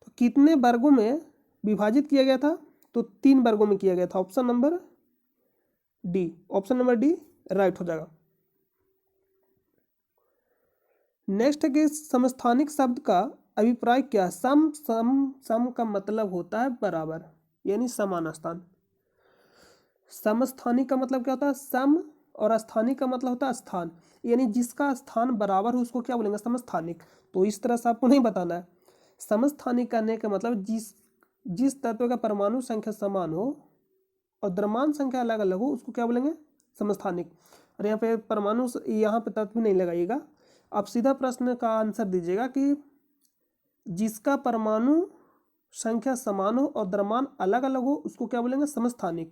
तो कितने वर्गों में विभाजित किया गया था? तो 3 वर्गों में किया गया था। Option number D, option number D right हो जाएगा। नेक्स्ट है कि समस्थानिक शब्द का अभिप्राय क्या है? सम का मतलब होता है बराबर, यानी समान स्थान। समस्थानिक का मतलब क्या होता है? सम। और स्थानिक का मतलब होता है स्थान, यानी जिसका स्थान बराबर हो उसको क्या बोलेंगे? समस्थानिक। तो इस तरह से आपको नहीं बताना है। समस्थानिक करने का मतलब जिस तत्व का परमाणु संख्या समान हो और द्रव्यमान संख्या अलग अलग हो उसको क्या बोलेंगे? समस्थानिक। और यहाँ पे परमाणु, यहाँ पे तत्व नहीं लगाइएगा, आप सीधा प्रश्न का आंसर दीजिएगा कि जिसका परमाणु संख्या समान हो और द्रव्यमान अलग अलग हो उसको क्या बोलेंगे? समस्थानिक।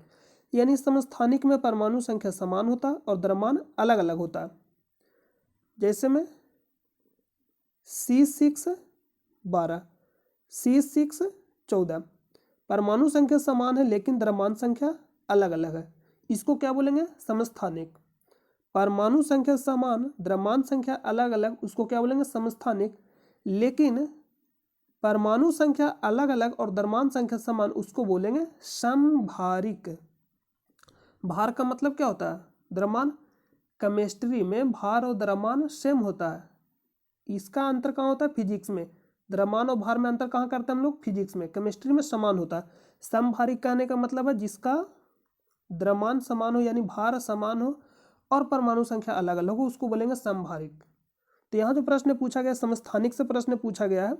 यानी समस्थानिक में परमाणु संख्या समान होता है और द्रव्यमान अलग अलग होता है। जैसे में C6 12, C6 14, परमाणु संख्या समान है लेकिन द्रव्यमान संख्या अलग अलग है, इसको क्या बोलेंगे? समस्थानिक। परमाणु संख्या समान, द्रव्यमान संख्या अलग अलग, उसको क्या बोलेंगे? समस्थानिक। लेकिन परमाणु संख्या अलग अलग और द्रव्यमान संख्या समान, उसको बोलेंगे समभारिक। भार का मतलब क्या होता है? द्रव्यमान। केमिस्ट्री में भार और द्रव्यमान सेम होता है। इसका अंतर कहाँ होता है? फिजिक्स में। द्रव्यमान और भार में अंतर कहाँ करते हैं हम लोग? फिजिक्स में। केमिस्ट्री में समान होता है। समभारिक कहने का मतलब है जिसका द्रव्यमान समान हो, यानी भार समान हो और परमाणु संख्या अलग अलग हो, उसको बोलेंगे समभारिक। तो यहाँ जो प्रश्न पूछा गया समस्थानिक से प्रश्न पूछा गया है,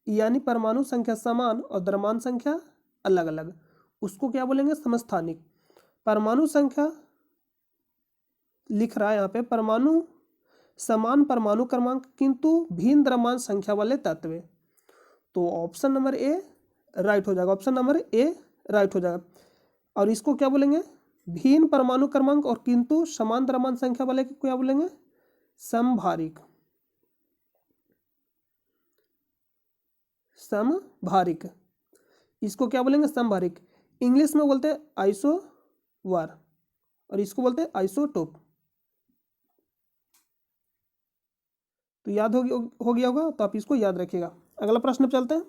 यानी परमाणु संख्या समान और द्रव्यमान संख्या अलग अलग, उसको क्या बोलेंगे समस्थानिक। परमाणु संख्या लिख रहा है यहाँ पे परमाणु समान परमाणु क्रमांक किंतु भिन्न द्रव्यमान संख्या वाले तत्व, तो ऑप्शन नंबर ए राइट हो जाएगा, ऑप्शन नंबर ए राइट हो जाएगा। और इसको क्या बोलेंगे भिन्न परमाणु क्रमांक और किंतु समान द्रव्यमान संख्या वाले को क्या बोलेंगे समभारिक, समभारिक, इसको क्या बोलेंगे समभारिक। इंग्लिश में बोलते हैं आइसोवार और इसको बोलते हैं आइसोटोप। तो याद हो गया होगा, तो आप इसको याद रखिएगा। अगला प्रश्न पे चलते हैं।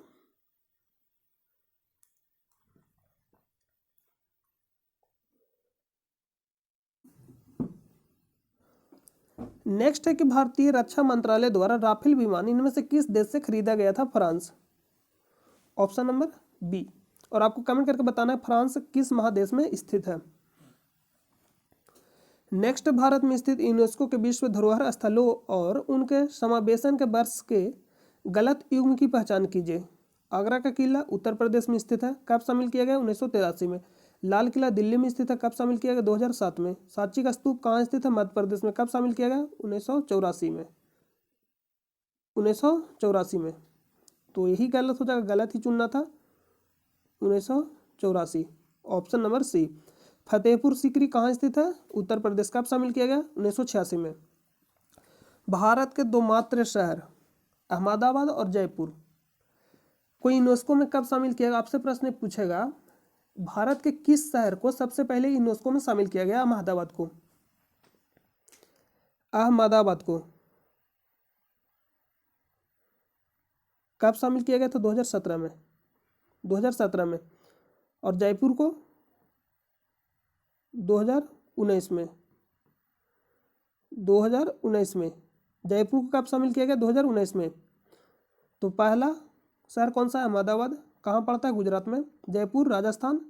नेक्स्ट है कि भारतीय रक्षा मंत्रालय द्वारा राफेल विमान इनमें से किस देश से खरीदा गया था फ्रांस, ऑप्शन नंबर बी। और आपको कमेंट करके बताना है फ्रांस किस महादेश में स्थित है। नेक्स्ट, भारत में स्थित यूनेस्को के विश्व धरोहर स्थलों और उनके समावेशन के वर्ष के गलत युग्म की पहचान कीजिए। आगरा का किला उत्तर प्रदेश में स्थित है, कब शामिल किया गया 1983 में। लाल किला दिल्ली में स्थित है, कब शामिल किया गया 2007 में। सांची का स्तूप कहाँ स्थित है मध्य प्रदेश में, कब शामिल किया गया 1984 में, 1984 में। तो यही गलत हो जाएगा, गलत ही चुनना था 1984, option number c. Fatehpur Sikri कहाँ स्थित है उत्तर प्रदेश, कब शामिल किया गया 1986 में। भारत के दो मात्र शहर अहमदाबाद और जयपुर को यूनेस्को में कब शामिल किया गया, आपसे प्रश्न पूछेगा भारत के किस शहर को सबसे पहले यूनेस्को में शामिल किया गया। अहमदाबाद को, अहमदाबाद को कब शामिल किया गया था 2017 में, 2017 में। और जयपुर को 2019 में, 2019 में। जयपुर को कब शामिल किया गया 2019 में। तो पहला शहर कौन सा है अहमदाबाद, कहाँ पड़ता है गुजरात में। जयपुर राजस्थान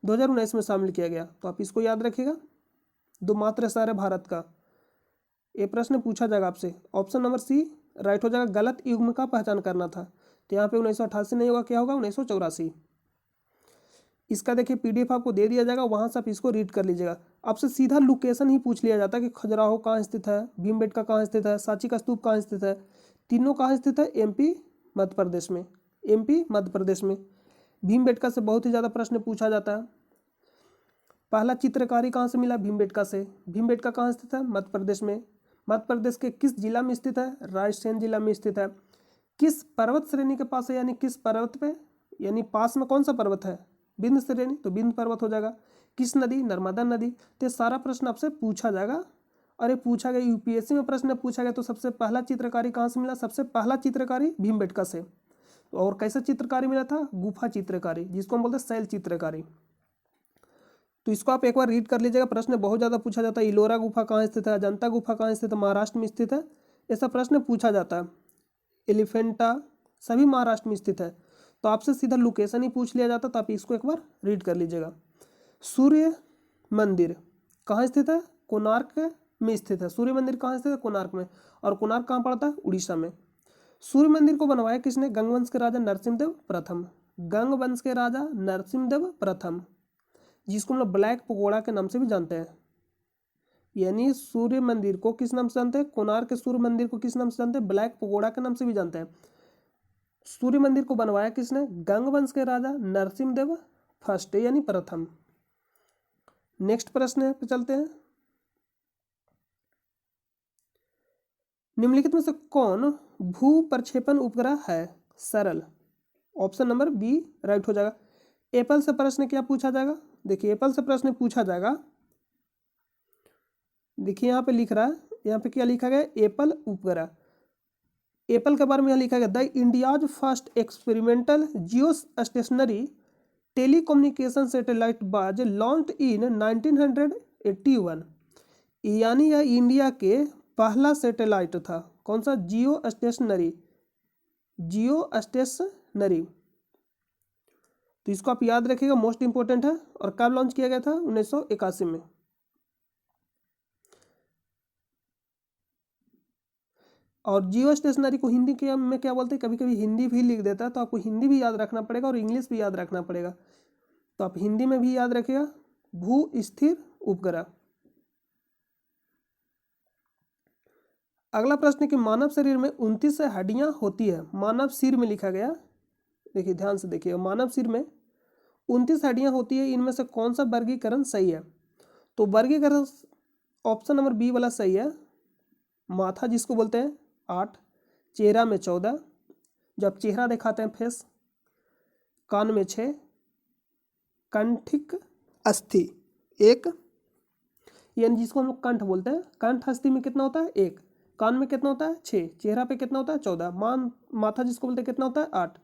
2019 में शामिल किया गया, तो आप इसको याद रखिएगा। दो मात्र शहर है भारत का, ये प्रश्न पूछा जाएगा आपसे। ऑप्शन नंबर सी राइट हो जाएगा, गलत युग्म का पहचान करना था। तो यहाँ पे 1988 नहीं होगा, क्या होगा 1984। इसका देखिए पीडीएफ आपको दे दिया जाएगा, वहाँ से आप इसको रीड कर लीजिएगा। आपसे सीधा लोकेशन ही पूछ लिया जाता है कि खजुराहो कहाँ स्थित है, भीमबेटका कहाँ स्थित है, सांची का स्तूप कहाँ स्थित है। तीनों कहाँ स्थित है एमपी मध्य प्रदेश में, एमपी मध्य प्रदेश में। भीमबेटका से बहुत ही ज़्यादा प्रश्न पूछा जाता है। पहला चित्रकारी कहाँ से मिला भीमबेटका से, भीमबेटका कहाँ स्थित है मध्य प्रदेश में। मध्य प्रदेश के किस जिला में स्थित है, रायसेन जिला में स्थित है। किस पर्वत श्रेणी के पास है, यानी किस पर्वत पे, यानी पास में कौन सा पर्वत है विंध्य श्रेणी, तो विंध्य पर्वत हो जाएगा। किस नदी, नर्मदा नदी। तो सारा प्रश्न आपसे पूछा जाएगा। अरे पूछा गया यूपीएससी में प्रश्न पूछा गया, तो सबसे पहला चित्रकारी कहाँ से मिला, सबसे पहला चित्रकारी भीमबेटका से। और कैसा चित्रकारी मिला था, गुफा चित्रकारी, जिसको हम बोलते हैं शैल चित्रकारी। तो इसको आप एक बार रीड कर लीजिएगा, प्रश्न बहुत ज़्यादा पूछा जाता है। इलोरा गुफा कहाँ स्थित है, अजंता गुफा कहाँ स्थित है, महाराष्ट्र में स्थित है, ऐसा प्रश्न पूछा जाता है। एलिफेंटा सभी महाराष्ट्र में स्थित है। तो आपसे सीधा लोकेशन ही पूछ लिया जाता, तो आप इसको एक बार रीड कर लीजिएगा। सूर्य मंदिर कहाँ स्थित है, कोणार्क में स्थित है। सूर्य मंदिर कहाँ स्थित है, कोणार्क में। और कोणार्क कहाँ पड़ता है, उड़ीसा में। सूर्य मंदिर को बनवाया किसने, गंगवंश के राजा नरसिम्हदेव प्रथम, गंगवंश के राजा नरसिम्हदेव प्रथम, जिसको हम लोग ब्लैक पगोड़ा के नाम से भी जानते हैं। यानी सूर्य मंदिर को किस नाम से जानते हैं, कोणार्क के सूर्य मंदिर को किस नाम से जानते हैं, ब्लैक पगोड़ा के नाम से भी जानते हैं। सूर्य मंदिर को बनवाया किसने, गंगवंश के राजा नरसिम्हदेव फर्स्ट यानी प्रथम। नेक्स्ट प्रश्न पे चलते हैं। निम्नलिखित में से कौन भू प्रक्षेपण उपग्रह है, सरल। ऑप्शन नंबर बी राइट हो जाएगा। एप्पल से प्रश्न क्या पूछा जाएगा, देखिए एप्पल से प्रश्न पूछा जाएगा। देखिए यहाँ पे लिख रहा है, यहाँ पे क्या लिखा गया, एप्पल उपग्रह। एप्पल के बारे में यहाँ लिखा गया, the India's first experimental Jio stationery telecommunication satellite was launched in 1981। यानी यह इंडिया के पहला सैटेलाइट था, कौन सा, जियो स्टेशनरी, जियो स्टेशनरी। तो इसको आप याद रखिएगा, मोस्ट इंपोर्टेंट है। और कब लॉन्च किया गया था 1981 में। और जियो स्टेशनरी को हिंदी के में क्या बोलते हैं, कभी कभी हिंदी भी लिख देता है, तो आपको हिंदी भी याद रखना पड़ेगा और इंग्लिश भी याद रखना पड़ेगा। तो आप हिंदी में भी याद रखिएगा, भू स्थिर उपग्रह। अगला प्रश्न है कि मानव शरीर में 29 हड्डियां होती है। मानव सिर में लिखा गया, देखिए ध्यान से देखिए, मानव सिर में 29 हड्डियां होती है, इनमें से कौन सा वर्गीकरण सही है? तो वर्गीकरण ऑप्शन नंबर बी वाला सही है। माथा जिसको बोलते हैं 8, चेहरा में 14, जब चेहरा दिखाते हैं फेस, कान में 6, कंठिक अस्थि 1, यानी जिसको हम लोग कंठ बोलते हैं, कंठ अस्थि में कितना होता है 1, कान में कितना होता है 6, चेहरा पे कितना होता है 14, माथा जिसको बोलते हैं कितना होता है 8,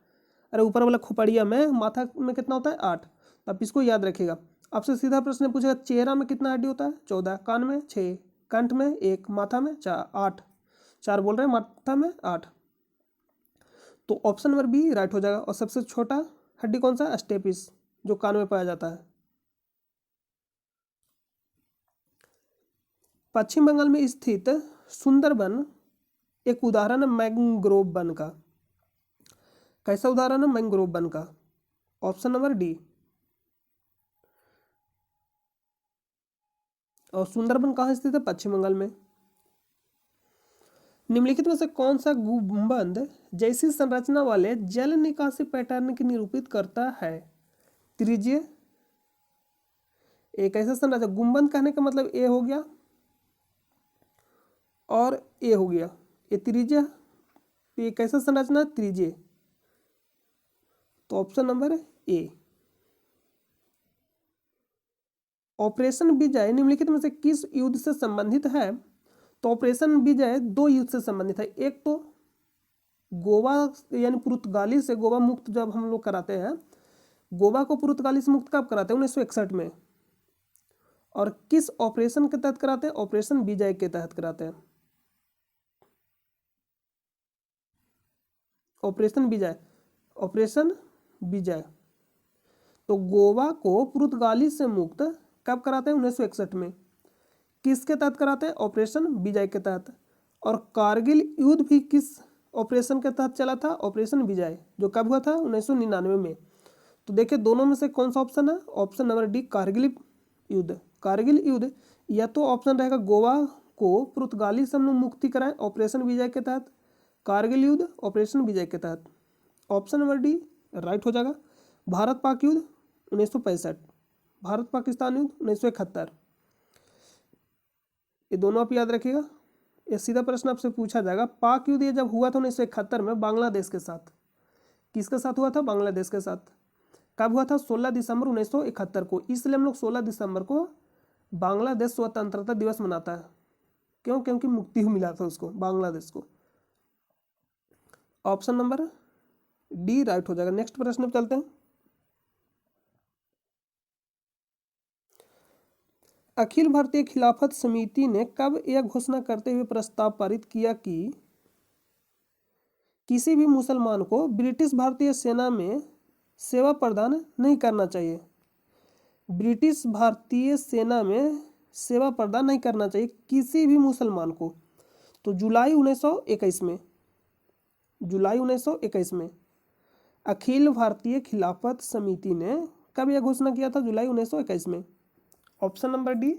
अरे ऊपर वाला खोपड़िया में माथा में कितना होता है 8। तो आप इसको याद रखिएगा। आपसे सीधा प्रश्न पूछेगा चेहरा में कितना हड्डी होता है 14, कान में 6, कंठ में 1, माथा में 8, 4 बोल रहे हैं, माथा में 8। तो ऑप्शन नंबर बी राइट हो जाएगा। और सबसे छोटा हड्डी कौन सा? स्टेपिस, जो कान में पाया जाता है। पश्चिम बंगाल में स्थित सुंदरबन एक उदाहरण है मैंग्रोव वन का। कैसा उदाहरण है मैंग्रोव वन का? Option number D. और सुंदरबन कहाँ स्थित है? पश्चिम बंगाल में। निम्नलिखित में से कौन सा गुंबद जैसी संरचना वाले जल निकासी पैटर्न की निरूपित करता है? त्रिज्य, एक ऐसा संरचना, गुंबद कहने का मतलब ए हो गया और ए हो गया, ये त्रिज्य, ये कैसा संरचना? त्रिज्य। तो ऑप्शन नंबर ए। ऑपरेशन विजय निम्नलिखित में से किस युद्ध से संबंधित है? तो ऑपरेशन विजय 2 युद्ध से संबंधित है। एक तो गोवा यानी पुर्तगाली से गोवा मुक्त जब हम लोग कराते हैं, गोवा को पुर्तगाली से मुक्त कब कराते हैं? 1961 में। और किस ऑपरेशन के तहत कराते हैं? ऑपरेशन विजय के तहत कराते हैं। ऑपरेशन विजय, ऑपरेशन विजय। तो गोवा को पुर्तगाली से मुक्त कब कराते हैं? 1961 में। किसके तहत कराते हैं? ऑपरेशन विजय के तहत। और कारगिल युद्ध भी किस ऑपरेशन के तहत चला था? ऑपरेशन विजय, जो कब हुआ था? 1999 में। तो देखिए दोनों में से कौन सा ऑप्शन है? ऑप्शन नंबर डी, कारगिल युद्ध। कारगिल युद्ध, या तो ऑप्शन रहेगा गोवा को पुर्तगाली से हम लोग मुक्ति कराएं ऑपरेशन विजय के तहत, कारगिल युद्ध ऑपरेशन विजय के तहत। ऑप्शन नंबर डी राइट हो जाएगा। भारत पाक युद्ध 1965, भारत पाकिस्तान युद्ध 1971, ये दोनों आप याद रखिएगा। ये सीधा प्रश्न आपसे पूछा जाएगा। पाक युद्ध ये जब हुआ था 1971 में बांग्लादेश के साथ। किसके साथ हुआ था? बांग्लादेश के साथ। कब हुआ था? 16 दिसंबर 1971 को। इसलिए हम लोग 16 दिसंबर को बांग्लादेश स्वतंत्रता दिवस मनाता है। क्यों? क्योंकि मुक्ति मिला था उसको, बांग्लादेश को। ऑप्शन नंबर डी राइट हो जाएगा। नेक्स्ट प्रश्न पे चलते हैं। अखिल भारतीय खिलाफत समिति ने कब यह घोषणा करते हुए प्रस्ताव पारित किया कि किसी भी मुसलमान को ब्रिटिश भारतीय सेना में सेवा प्रदान नहीं करना चाहिए? ब्रिटिश भारतीय सेना में सेवा प्रदान नहीं करना चाहिए किसी भी मुसलमान को। तो जुलाई 1921 में, जुलाई 1921 में अखिल भारतीय खिलाफत समिति ने कब यह घोषणा किया था? जुलाई 1921 में। ऑप्शन नंबर डी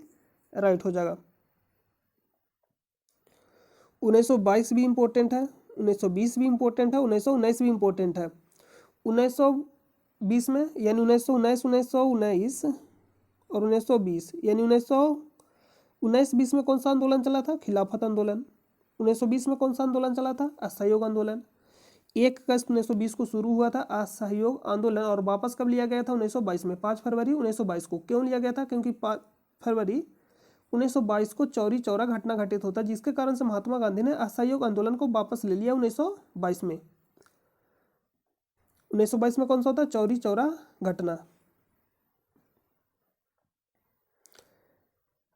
राइट हो जाएगा। 1922 भी इंपॉर्टेंट है, 1920 भी इंपॉर्टेंट है, 1919 भी इंपॉर्टेंट है। 1920 में यानी 1919, 1919 और 1920 यानी 1919-20 में कौन सा आंदोलन चला था? खिलाफत आंदोलन। 1920 में कौन सा आंदोलन चला था? असहयोग आंदोलन। 1 अगस्त 1920 को शुरू हुआ था असहयोग आंदोलन और वापस कब लिया गया था? 1922 में, 5 फरवरी 1922 को। क्यों लिया गया था? क्योंकि 5 फरवरी 1922 को चौरी चौरा घटना घटित होता, जिसके कारण से महात्मा गांधी ने असहयोग आंदोलन को वापस ले लिया 1922 में। 1922 में कौन सा होता है? चौरी चौरा घटना।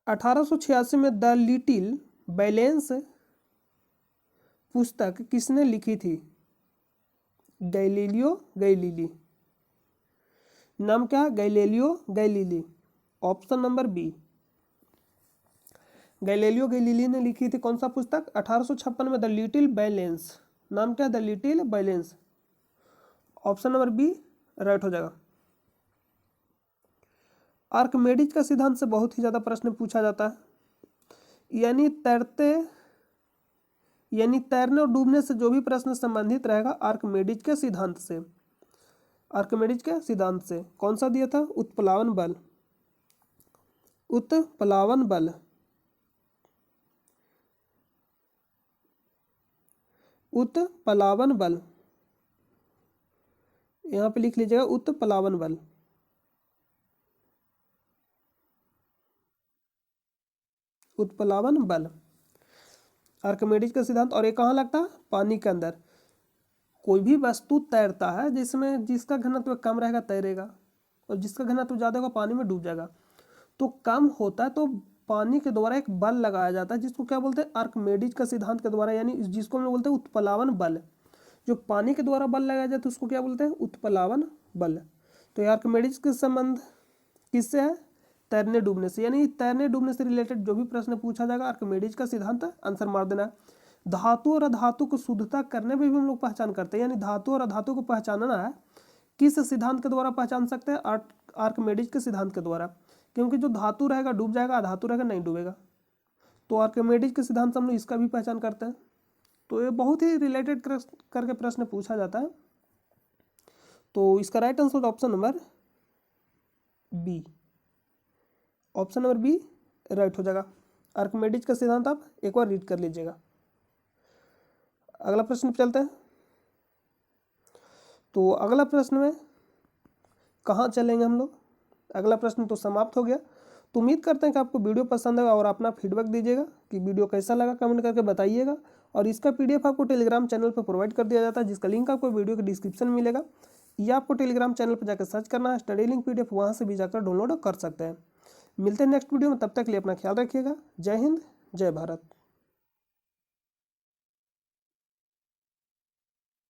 1886 में द लिटिल बैलेंस पुस्तक किसने लिखी थी? Galileo Galilei. नाम क्या? Galileo Galilei. Option number b. Galileo Galilei ने लिखी थी कौन सा पुस्तक? 1856 में द लिटिल बैलेंस। नाम क्या है? The little balance. Option number b right हो जाएगा। आर्किमिडीज का सिद्धांत से बहुत ही ज़्यादा प्रश्न पूछा जाता है। यानी तैरने और डूबने से जो भी प्रश्न संबंधित रहेगा आर्किमिडीज के सिद्धांत से। आर्किमिडीज के सिद्धांत से कौन सा दिया था? उत्प्लावन बल। उत्प्लावन बल। उत्प्लावन बल यहाँ पे लिख लीजिएगा, उत्प्लावन बल। उत्प्लावन बल आर्किमिडीज का सिद्धांत। और ये कहाँ लगता है? पानी के अंदर। कोई भी वस्तु तैरता है जिसमें जिसका घनत्व कम रहेगा तैरेगा, और जिसका घनत्व ज़्यादा होगा पानी में डूब जाएगा। तो कम होता है तो पानी के द्वारा एक बल लगाया जाता है जिसको क्या बोलते हैं? आर्किमिडीज का सिद्धांत के द्वारा, यानी जिसको हम लोग बोलते हैं उत्प्लावन बल। जो पानी के द्वारा बल लगाया जाता है उसको क्या बोलते हैं? उत्प्लावन बल। तो आर्किमिडीज के संबंध किससे है? तैरने डूबने से। यानी तैरने डूबने से रिलेटेड जो भी प्रश्न पूछा जाएगा आर्किमिडीज का सिद्धांत आंसर मार देना है। धातु और अधातु को शुद्धता करने में भी हम लोग पहचान करते हैं, यानी धातु और अधातु को पहचानना है किस सिद्धांत के द्वारा पहचान सकते हैं? आर्किमिडीज के सिद्धांत के द्वारा। क्योंकि जो धातु रहेगा डूब जाएगा, अधातु रहेगा नहीं डूबेगा। तो आर्किमिडीज के सिद्धांत से हम लोग इसका भी पहचान करते हैं। तो ये बहुत ही रिलेटेड करके प्रश्न पूछा जाता है। तो इसका right answer option number b. Option number b right हो जाएगा। आर्किमिडीज का सिद्धांत आप एक बार रीड कर लीजिएगा। अगला प्रश्न पे चलते हैं। तो अगला प्रश्न में कहाँ चलेंगे हम लोग? अगला प्रश्न तो समाप्त हो गया। तो उम्मीद करते हैं कि आपको वीडियो पसंद आएगा और अपना फीडबैक दीजिएगा कि वीडियो कैसा लगा, कमेंट करके बताइएगा। और इसका पीडीएफ आपको टेलीग्राम चैनल पर प्रोवाइड कर दिया जाता है, जिसका लिंक आपको वीडियो के डिस्क्रिप्शन में मिलेगा, या आपको टेलीग्राम चैनल पर जाकर सर्च करना है स्टडी लिंक पीडीएफ, वहाँ से भी जाकर डाउनलोड कर सकते हैं। मिलते हैं नेक्स्ट वीडियो में, तब तक के लिए अपना ख्याल रखिएगा। जय हिंद, जय भारत।